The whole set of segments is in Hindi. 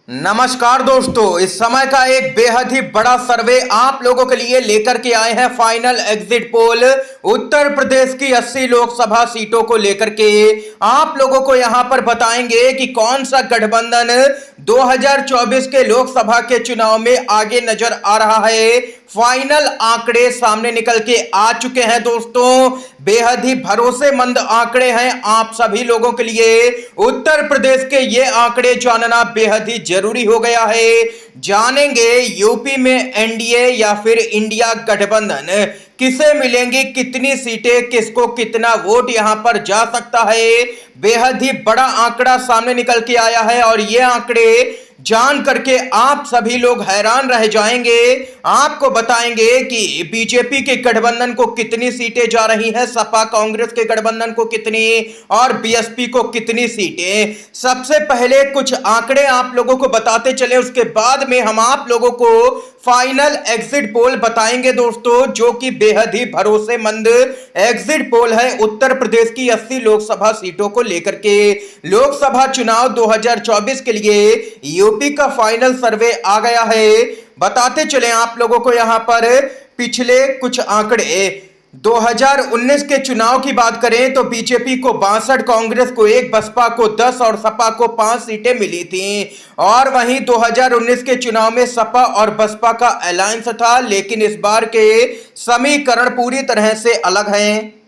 नमस्कार दोस्तों, इस समय का एक बेहद ही बड़ा सर्वे आप लोगों के लिए लेकर के आए हैं। Final exit poll Uttar Pradesh की 80 लोकसभा सीटों को लेकर के आप लोगों को यहां पर बताएंगे कि कौन सा गठबंधन 2024 के लोकसभा के चुनाव में आगे नजर आ रहा है। फाइनल आंकड़े सामने निकल के आ चुके हैं दोस्तों, बेहद ही भरोसेमंद आंकड़े हैं आप सभी लोगों के लिए। उत्तर प्रदेश के ये आंकड़े जानना बेहद ही जरूरी हो गया है। जानेंगे यूपी में एनडीए या फिर इंडिया गठबंधन किसे मिलेंगी, कितनी सीटें, किसको कितना वोट यहां पर जा सकता है। बेहद ही बड़ा आंकड़ा सामने निकल के आया है और ये आंकड़े जान करके आप सभी लोग हैरान रह जाएंगे। आपको बताएंगे कि बीजेपी के गठबंधन को कितनी सीटें जा रही हैं, सपा कांग्रेस के गठबंधन को कितनी और बीएसपी को कितनी सीटें। सबसे पहले कुछ आंकड़े आप लोगों को बताते चले, उसके बाद में हम आप लोगों को फाइनल एग्जिट पोल बताएंगे दोस्तों, जो कि बेहद ही भरोसेमंद एग्जिट पोल है उत्तर प्रदेश की 80 लोकसभा सीटों को लेकर के। लोकसभा चुनाव 2024 के लिए यूपी का फाइनल सर्वे आ गया है। बताते चले आप लोगों को यहां पर पिछले कुछ आंकड़े। 2019 के चुनाव की बात करें तो बीजेपी को 62, कांग्रेस को 1, बसपा को 10 और सपा को 5 सीटें मिली थी। और वहीं 2019 के चुनाव में सपा और बसपा का अलायंस था, लेकिन इस बार के समीकरण पूरी तरह से अलग हैं।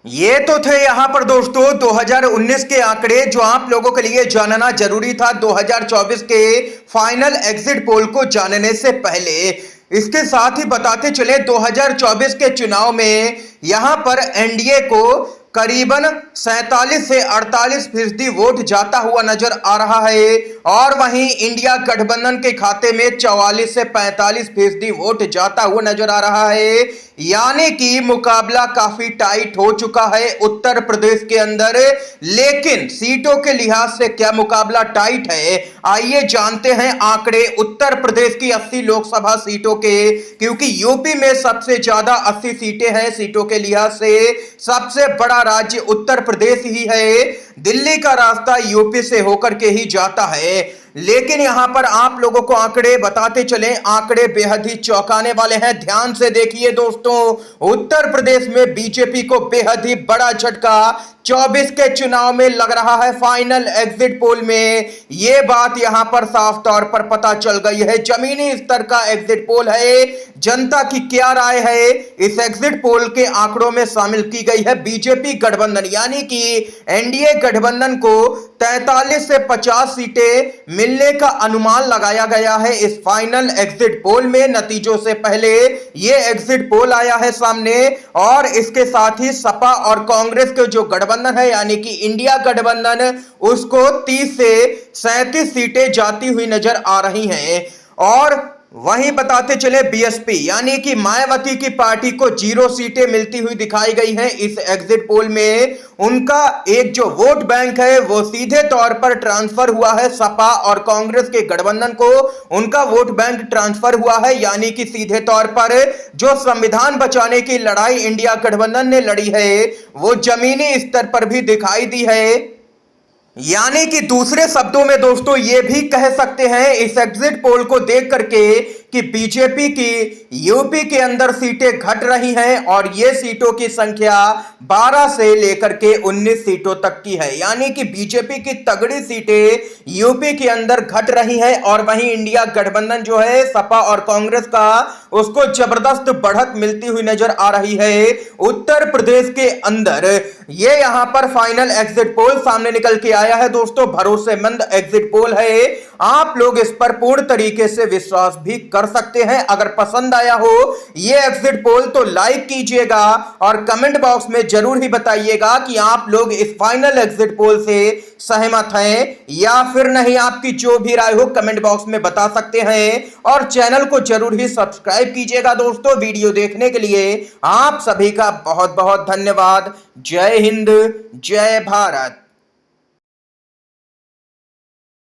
ये तो थे यहां पर दोस्तों 2019 के आंकड़े, जो आप लोगों के लिए जानना जरूरी था 2024 के फाइनल एग्जिट पोल को जानने से पहले। इसके साथ ही बताते चले 2024 के चुनाव में यहां पर एनडीए को करीबन 47 से 48% वोट जाता हुआ नजर आ रहा है और वहीं इंडिया गठबंधन के खाते में 44 से 45% वोट जाता हुआ नजर आ रहा है। यानी कि मुकाबला काफी टाइट हो चुका है उत्तर प्रदेश के अंदर। लेकिन सीटों के लिहाज से क्या मुकाबला टाइट है, आइए जानते हैं आंकड़े उत्तर प्रदेश की 80 लोकसभा सीटों के, क्योंकि यूपी में सबसे ज्यादा 80 सीटें हैं। सीटों के लिहाज से सबसे बड़ा राज्य उत्तर प्रदेश ही है। दिल्ली का रास्ता यूपी से होकर के ही जाता है। लेकिन यहां पर आप लोगों को आंकड़े बताते चले, आंकड़े बेहद ही चौंकाने वाले हैं। ध्यान से देखिए दोस्तों, उत्तर प्रदेश में बीजेपी को बेहद ही बड़ा झटका 24 के चुनाव में लग रहा है। फाइनल एग्जिट पोल में यह बात यहां पर साफ तौर पर पता चल गई है। जमीनी स्तर का एग्जिट पोल है। जनता की क्या राय है इस एग्जिट पोल के आंकड़ों में शामिल की गई है। बीजेपी गठबंधन यानी कि एनडीए गठबंधन को 43 से 50 सीटें मिलने का अनुमान लगाया गया है इस फाइनल एग्जिट पोल में। नतीजों से पहले यह एग्जिट पोल आया है सामने और इसके साथ ही सपा और कांग्रेस के जो गठबंधन है यानी कि इंडिया गठबंधन, उसको 30 से 37 सीटें जाती हुई नजर आ रही हैं। और वहीं बताते चले बीएसपी यानी कि मायावती की पार्टी को 0 सीटें मिलती हुई दिखाई गई हैं इस एग्जिट पोल में। उनका एक जो वोट बैंक है वो सीधे तौर पर ट्रांसफर हुआ है सपा और कांग्रेस के गठबंधन को। उनका वोट बैंक ट्रांसफर हुआ है, यानी कि सीधे तौर पर जो संविधान बचाने की लड़ाई इंडिया गठबंधन ने लड़ी है वो जमीनी स्तर पर भी दिखाई दी है। यानी कि दूसरे शब्दों में दोस्तों ये भी कह सकते हैं इस एग्जिट पोल को देख करके कि बीजेपी की यूपी के अंदर सीटें घट रही हैं और ये सीटों की संख्या 12 से लेकर के 19 सीटों तक की है। यानी कि बीजेपी की तगड़ी सीटें यूपी के अंदर घट रही हैं और वहीं इंडिया गठबंधन जो है सपा और कांग्रेस का, उसको जबरदस्त बढ़त मिलती हुई नजर आ रही है उत्तर प्रदेश के अंदर। ये यहां पर फाइनल एग्जिट पोल सामने निकल के आया है दोस्तों, भरोसेमंद एग्जिट पोल है। आप लोग इस पर पूर्ण तरीके से विश्वास भी कर सकते हैं। अगर पसंद आया हो ये एग्जिट पोल तो लाइक कीजिएगा और कमेंट बॉक्स में जरूर ही बताइएगा कि आप लोग इस फाइनल एग्जिट पोल से सहमत हैं या फिर नहीं। आपकी जो भी राय हो कमेंट बॉक्स में बता सकते हैं और चैनल को जरूर ही सब्सक्राइब कीजिएगा दोस्तों। वीडियो देखने के लिए आप सभी का बहुत बहुत धन्यवाद। जय हिंद, जय भारत।